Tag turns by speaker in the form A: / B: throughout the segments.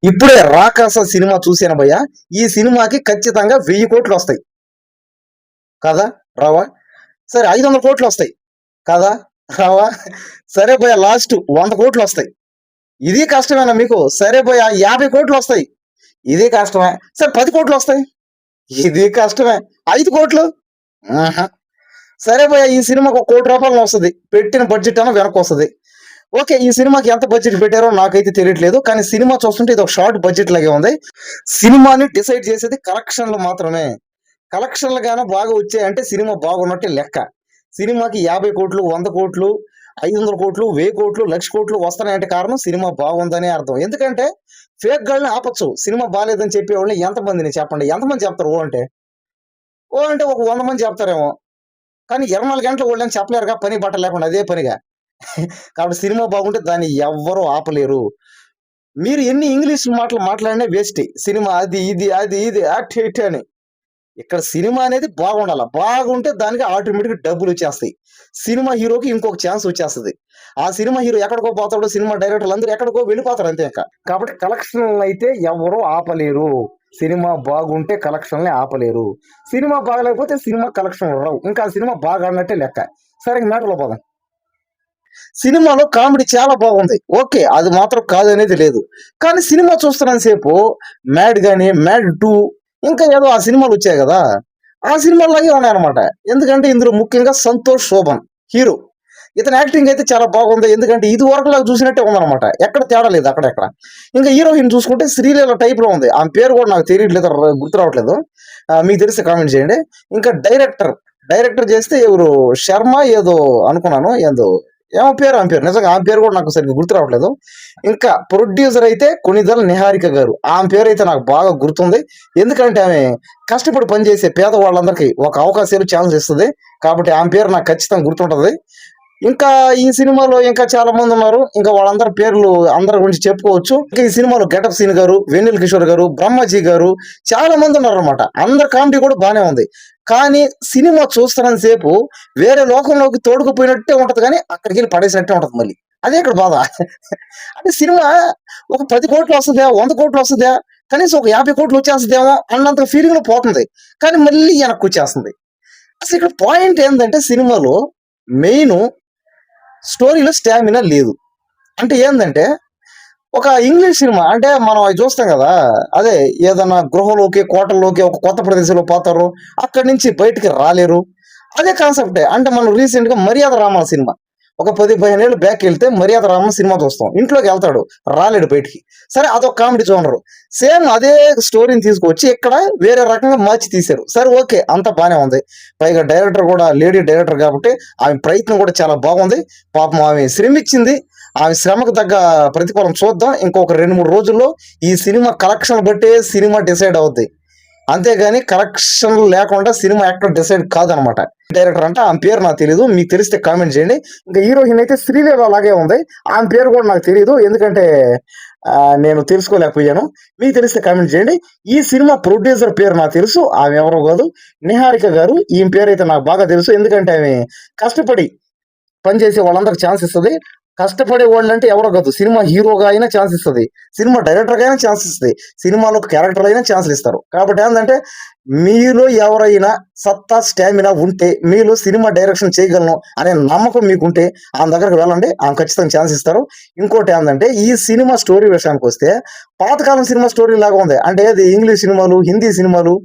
A: ఇప్పుడే రాకాస సినిమా చూసాను భయ్య. ఈ సినిమాకి ఖచ్చితంగా 1000 కోట్లు వస్తాయి కదా రావా? సరే 500 కోట్లు వస్తాయి కదా రావా? సరే భయ్య లాస్ట్ 100 కోట్లు వస్తాయి. ఇది కష్టమేనా మీకు? సరే భయ్య 50 కోట్లు వస్తాయి. ఇది కష్టమే. సరే 10 కోట్లు వస్తాయి. ఇది కష్టమే. 5 కోట్లు. ఆహా. సరే భయ్య ఈ సినిమాకు 1 కోటి రూపాయలు వస్తుంది. పెట్టిన బడ్జెట్ అన్న వెనక్కి వస్తుంది. ఓకే ఈ సినిమాకి ఎంత బడ్జెట్ పెట్టారో నాకైతే తెలియట్లేదు. కానీ సినిమా చూస్తుంటే ఇది ఒక షార్ట్ బడ్జెట్ లాగే ఉంది. సినిమాని డిసైడ్ చేసేది కలెక్షన్లు మాత్రమే. కలెక్షన్లు గానే బాగా వచ్చాయంటే సినిమా బాగున్నట్టే లెక్క. సినిమాకి 50 కోట్లు 100 కోట్లు 500 కోట్లు 1000 కోట్లు 1,00,000 కోట్లు వస్తున్నాయంటే కారణం సినిమా బాగుందని అర్థం. ఎందుకంటే ఫేక్ గాళ్ళని ఆపచ్చు. సినిమా బాగాలేదని చెప్పేవాళ్ళని ఎంతమందిని చెప్పండి? ఎంతమంది చెప్తారు ఓ అంటే ఒక 100 మంది చెప్తారేమో. కానీ 24 గంటలు వాళ్ళని చెప్పలేరుగా, పని బట్ట లేకుండా అదే పనిగా. కాబట్టి సినిమా బాగుంటే దాన్ని ఎవ్వరూ ఆపలేరు. మీరు ఎన్ని ఇంగ్లీష్ మాటలు మాట్లాడినా వేస్టే. సినిమా అది ఇది అది ఇది అట్ ఇట్ అని. ఇక్కడ సినిమా అనేది బాగుండాల. బాగుంటే దానికి ఆటోమేటిక్‌గా డబ్బులొచ్చేస్తాయి. సినిమా హీరోకి ఇంకొక ఛాన్స్ వచ్చేస్తది. ఆ సినిమా హీరో ఎక్కడికో పోతాడు. సినిమా డైరెక్టర్‌లందరూ ఎక్కడికో వెళ్ళిపోతారు అంతే ఇంక. కాబట్టి కలెక్షన్‌లనైతే ఎవ్వరు ఆపలేరు. సినిమా బాగుంటే కలెక్షన్‌లని ఆపలేరు. సినిమా బాగాలేకపోతే సినిమా కలెక్షన్‌లు రావు. ఇంకా ఆ సినిమా బాగా ఆడినట్టే లెక్క. సరే ఇంక మ్యాటర్‌లోకి పోదాం. సినిమాలో కామెడీ చాలా బాగుంది. ఓకే. అది మాత్రం కాదనేది లేదు. కానీ సినిమా చూస్తున్నంత సేపు 'మ్యాడ్' గాని, 'మ్యాడ్ 2' ఇంకా ఏదో ఆ సినిమాలొచ్చాయి గదా! ఆ సినిమాల్లాగే ఉన్నాయన్నమాట. ఎందుకంటే ఇందులో ముఖ్యంగా సంతోష్ శోభన్ హీరో. ఇతని యాక్టింగ్ అయితే చాలా బాగుంది. ఎందుకంటే ఇదివరకులాగా చూసినట్టే ఉందన్నమాట. ఎక్కడ తేడా లేదు అక్కడెక్కడ. ఇంకా హీరోయిన్ చూసుకుంటే శ్రీలీల టైప్‌లో ఉంది. ఆమె పేరు గూడా నాకు తెలియట్లేదు. గుర్తు రావట్లేదు. మీకు తెలిస్తే కామెంట్ చేయండి. ఇంకా డైరెక్టర్ చేస్తే ఎవరు 'శర్మ' ఏదో అనుకున్నాను. ఆమె పేరు. నిజంగా ఆమె పేరు కూడా నాకు సరిగ్గా గుర్తు రావట్లేదు. ఇంకా ప్రొడ్యూసర్ అయితే కొణిదెల నిహారిక గారు. ఆమె పేరైతే నాకు బాగా గుర్తుంది. ఎందుకంటే ఆమె కష్టపడి పనిచేసే పేదవాళ్ళందరికీ ఒక అవకాశాలు, ఛాన్స్ ఇస్తది. కాబట్టి ఆమె పేరు నాకు ఖచ్చితంగా గుర్తుంటది. ఇంకా ఈ సినిమాలో ఇంకా చాలా మందున్నారు. ఇంకా వాళ్ళందరి పేర్లు అందరి గురించి చెప్పుకోవచ్చు. ఇంకా ఈ సినిమాలో గెటప్ సీన్ గారు, వెన్నెల కిషోర్ గారు, బ్రహ్మాజీ గారు చాలా మంది ఉన్నారనమాట. అందరి కామెడీ కూడా బానే ఉంది. కానీ సినిమా చూస్తున్నంత సేపు వేరే లోకంలోకి తోడుకుపోయినట్టే ఉంటది గానీ, అక్కడికెళ్ళి పడేసినట్టే ఉంటది మళ్ళీ. అదే ఇక్కడ బాధ. అంటే సినిమా ఒక 10 కోట్లు వస్తదా? 100 కోట్లు వస్తదా? కనీసం ఒక 50 కోట్లు వచ్చేస్తదేమో అన్నంత ఫీలింగ్‌లో పోతుంది. కానీ మళ్ళీ వెనక్కొచ్చేస్తుంది. అసలిక్కడ పాయింట్ ఏందంటే సినిమాలో మెయిను స్టోరీలో స్టామినా లేదు. అంటే ఏందంటే, ఒక ఇంగ్లీష్ సినిమా అంటే మనం అయి చూస్తాం గదా! అదే ఏదన్నా గృహలోకి, కోటల్లోకి ఒక కొత్త ప్రదేశంలో పోతారు. అక్కడి నుంచి బయటికి రాలేరు. అదే కాన్సెప్టే. అంటే మనం రీసెంట్‌గా 'మర్యాద రామ' సినిమా. ఒక 10, 15 ఏళ్ళు బ్యాకెళ్తే 'మర్యాద రామ' సినిమా చూస్తాం. ఇంట్లోకెళ్తాడు. రాలేడు బయటికి. సరే అదొక కామెడీ జోనరు. సేమ్ అదే స్టోరీని తీసుకొచ్చి ఇక్కడ వేరే రకంగా మార్చి తీశారు. సరే ఓకే. అంతా బానే ఉంది. పైగా డైరెక్టర్ గూడా లేడీ డైరెక్టర్ గాబట్టి ఆమె ప్రయత్నం గూడా చాలా బాగుంది. పాపం ఆమె శ్రమిచ్చింది. ఆమె శ్రమకు తగ్గ ప్రతిఫలం చూద్దాం. ఇంకొక 2, 3 రోజుల్లో ఈ సినిమా కలెక్షన్‌లు బట్టే సినిమా డిసైడ్ అవుద్ది. అంతేగాని కలెక్షన్‌లు లేకుండా సినిమా ఎక్కడ డిసైడ్ కాదనమాట. డైరెక్టర్ అంటే ఆమె పేరు నాకు తెలీదు. మీకు తెలిస్తే కామెంట్ చేయండి. ఇంకా హీరోయిన్ అయితే శ్రీలీల అలాగే ఉంది. ఆమె పేరు కూడా నాకు తెలీదు. ఎందుకంటే నేను తెలుసుకోలేకపోయాను. మీకు తెలిస్తే కామెంట్ చేయండి. ఈ సినిమా ప్రొడ్యూసర్ పేరు నాకు తెలుసు. ఆమె ఎవరో కాదు. నిహారిక గారు. ఈమె పేరైతే నాకు బాగా తెలుసు. ఎందుకంటే ఆమె కష్టపడి పనిచేసే వాళ్ళందరికి ఛాన్స్ ఇస్తది. కష్టపడే వాళ్ళంటే ఎవరో కాదు. సినిమా హీరోగా అయినా ఛాన్స్ ఇస్తది. సినిమా డైరెక్టర్‌గా అయినా ఛాన్స్ ఇస్తది. సినిమాలో క్యారెక్టర్‌లు అయినా ఛాన్స్‌లు ఇస్తారు. కాబట్టి ఏందంటే మీలో ఎవరైనా సత్తా, స్టామినా ఉంటే, మీలో సినిమా డైరెక్షన్ చేయగలను అనే నమ్మకం మీకుంటే ఆమె దగ్గరికి వెళ్ళండి. ఆమె ఖచ్చితంగా ఛాన్స్ ఇస్తారు. ఇంకోటి ఏందంటే ఈ సినిమా స్టోరీ విషయానికొస్తే పాతకాలం సినిమా స్టోరీ లాగా ఉంది. అంటే అది ఇంగ్లీష్ సినిమాలు, హిందీ సినిమాలు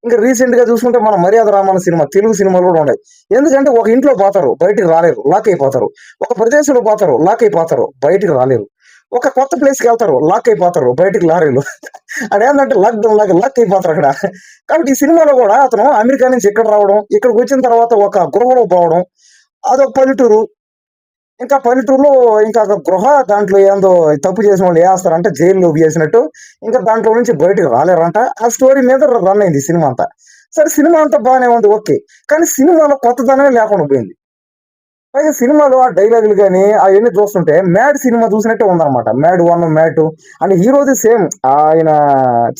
A: ఇంకా రీసెంట్‌గా చూసుకుంటే మన 'మర్యాద రామ' సినిమా తెలుగు సినిమాలు కూడా ఉన్నాయి. ఎందుకంటే ఒక ఇంట్లో పోతారు. బయటికి రాలేరు. లాక్ అయిపోతారు. ఒక ప్రదేశంలో పోతారు. లాక్ అయిపోతారు. బయటికి రాలేరు. ఒక కొత్త ప్లేస్‌కెళ్తారు. లాక్ అయిపోతారు. బయటికి రాలేరు. అదేంటంటే లాక్‌డౌన్ లాగా లాక్ అయిపోతారు అక్కడ. కాబట్టి ఈ సినిమాలో కూడా అతను అమెరికా నుంచి ఇక్కడ రావడం, ఇక్కడికొచ్చిన తర్వాత ఒక గృహలో పోవడం, అదొక పల్లెటూరు. ఇంకా పల్లెటూరులో ఇంకా ఒక గృహ దాంట్లో ఏందో తప్పు చేసిన వాళ్ళు ఏస్తారంట జైల్లో వేసినట్టు. ఇంకా దాంట్లో నుంచి బయటికి రాలేరంట. ఆ స్టోరీ మీద రన్ అయింది సినిమా అంతా. సరే సినిమా అంతా బానే ఉంది ఓకే. కానీ సినిమాలో కొత్తదనమే లేకుండా పోయింది. పైగా సినిమాలో ఆ డైలాగులు గాని అయన్నీ చూస్తుంటే 'మ్యాడ్' సినిమా చూసినట్టే ఉందన్నమాట. 'మ్యాడ్ 1', 'మ్యాడ్ 2' అంటే హీరోది సేమ్. ఆయన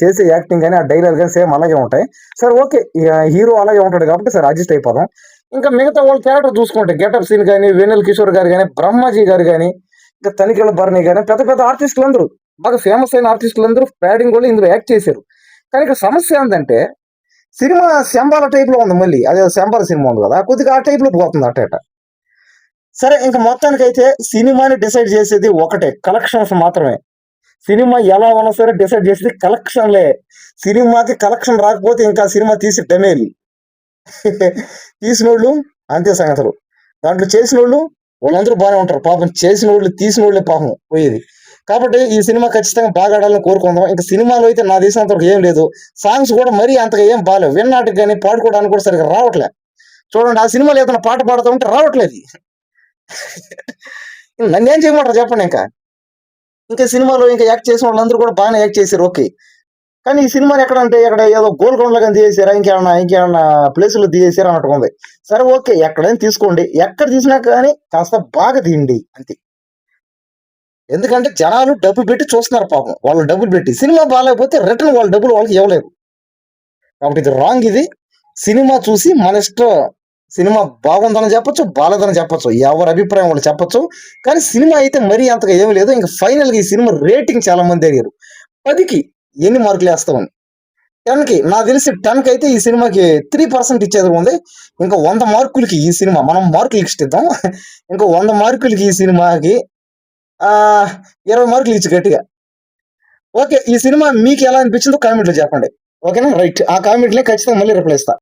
A: చేసే యాక్టింగ్ గాని, ఆ డైలాగ్ గాని సేమ్ అలాగే ఉంటాయి. సరే ఓకే. హీరో అలాగే ఉంటాడు కాబట్టి సరే అడ్జస్ట్ అయిపోదాం. ఇంకా మిగతా వాళ్ళ క్యారెక్టర్ చూసుకుంటే గెటప్ సీన్ గాని, వెన్నెల కిషోర్ గారు గాని, బ్రహ్మాజీ గారు గాని, ఇంకా తనికెళ్ళ భరణి గాని పెద్ద పెద్ద ఆర్టిస్టులందరూ బాగా ఫేమస్ అయిన ఆర్టిస్టులందరూ ప్యాడింగ్ వాళ్ళు ఇందులో యాక్ట్ చేశారు. కానీ ఇక్కడ సమస్య ఏందంటే, సినిమా శంబాల టైప్‌లో ఉంది మళ్ళీ. అదేదో శంబాల సినిమా ఉంది గదా! కొద్దిగా ఆ టైప్‌లో పోతుంది అట ఇట. సరే ఇంక మొత్తానికైతే సినిమాని డిసైడ్ చేసేది ఒకటే కలెక్షన్స్ మాత్రమే. సినిమా ఎలా ఉన్నా సరే డిసైడ్ చేసేది కలెక్షన్‌లే. సినిమాకి కలెక్షన్ రాకపోతే ఇంకా సినిమా తీసి డమేలి. తీసినోళ్ళు అంతే సంగతులు. దాంట్లో చేసినోళ్ళు వాళ్ళందరూ బానే ఉంటారు. పాపం చేసినోళ్ళు, తీసినోళ్ళే పాపం పోయేది. కాబట్టి ఈ సినిమా ఖచ్చితంగా బాగా ఆడాలని కోరుకుందాం. ఇంక సినిమాలో అయితే నాకు తెలిసినంత వరకు ఏం లేదు. సాంగ్స్ కూడా మరీ అంతగా ఏం బాలేవు. విననాటికి గాని, పాడుకోవడానికి కూడా సరిగ్గా రావట్లే. చూడండి ఆ సినిమాలో ఏదైనా పాట పాడుతా ఉంటే రావట్లేదు. నన్నేం చేయమంటారు చెప్పండి ఇంకా. ఇంకా సినిమాలో ఇంకా యాక్ట్ చేసిన వాళ్ళందరూ కూడా బాగానే యాక్ట్ చేశారు ఓకే. కానీ ఈ సినిమాని ఎక్కడంటే ఇక్కడ ఏదో గోల్కొండలో గాని తీసేసారా? ఇంకేమన్నా ప్లేసుల్లో తీసేసారా అన్నట్టుగా ఉంది. సరే ఓకే. ఎక్కడైనా తీసుకోండి. ఎక్కడ తీసినా కానీ కాస్త బాగా తీయండి అంతే. ఎందుకంటే జనాలు డబ్బు పెట్టి చూస్తున్నారు పాపం. వాళ్ళు డబ్బులు పెట్టి. సినిమా బాలేకపోతే రిటర్న్ వాళ్ళ డబ్బులు వాళ్ళకి ఇవ్వలేరు. కాబట్టి ఇది రాంగ్ ఇది. సినిమా చూసి మన ఇష్టం సినిమా బాగుందని చెప్పొచ్చు, బాలేదని చెప్పొచ్చు. ఎవరి అభిప్రాయం వాళ్ళు చెప్పొచ్చు. కానీ సినిమా అయితే మరీ అంతగా ఏమి లేదు. ఇంక ఫైనల్‌గా ఈ సినిమా రేటింగ్ చాలా మంది అడిగారు. 10కి ఎన్ని మార్కులేస్తావని? 10కి నాకు తెలిసి 10కి అయితే ఈ సినిమాకి 3% ఇచ్చేది ఉంది. ఇంకా 100 మార్కులకి ఈ సినిమా మనం మార్కులు లిస్ట్ ఇద్దాం. ఇంకో 100 మార్కులకి ఈ సినిమాకి 20 మార్కులు ఇచ్చు గట్టిగా. ఓకే. ఈ సినిమా మీకు ఎలా అనిపించిందో కామెంట్‌లో చెప్పండి. ఓకేనా? రైట్. ఆ కామెంట్‌లకి ఖచ్చితంగా మళ్ళీ రిప్లై ఇస్తా.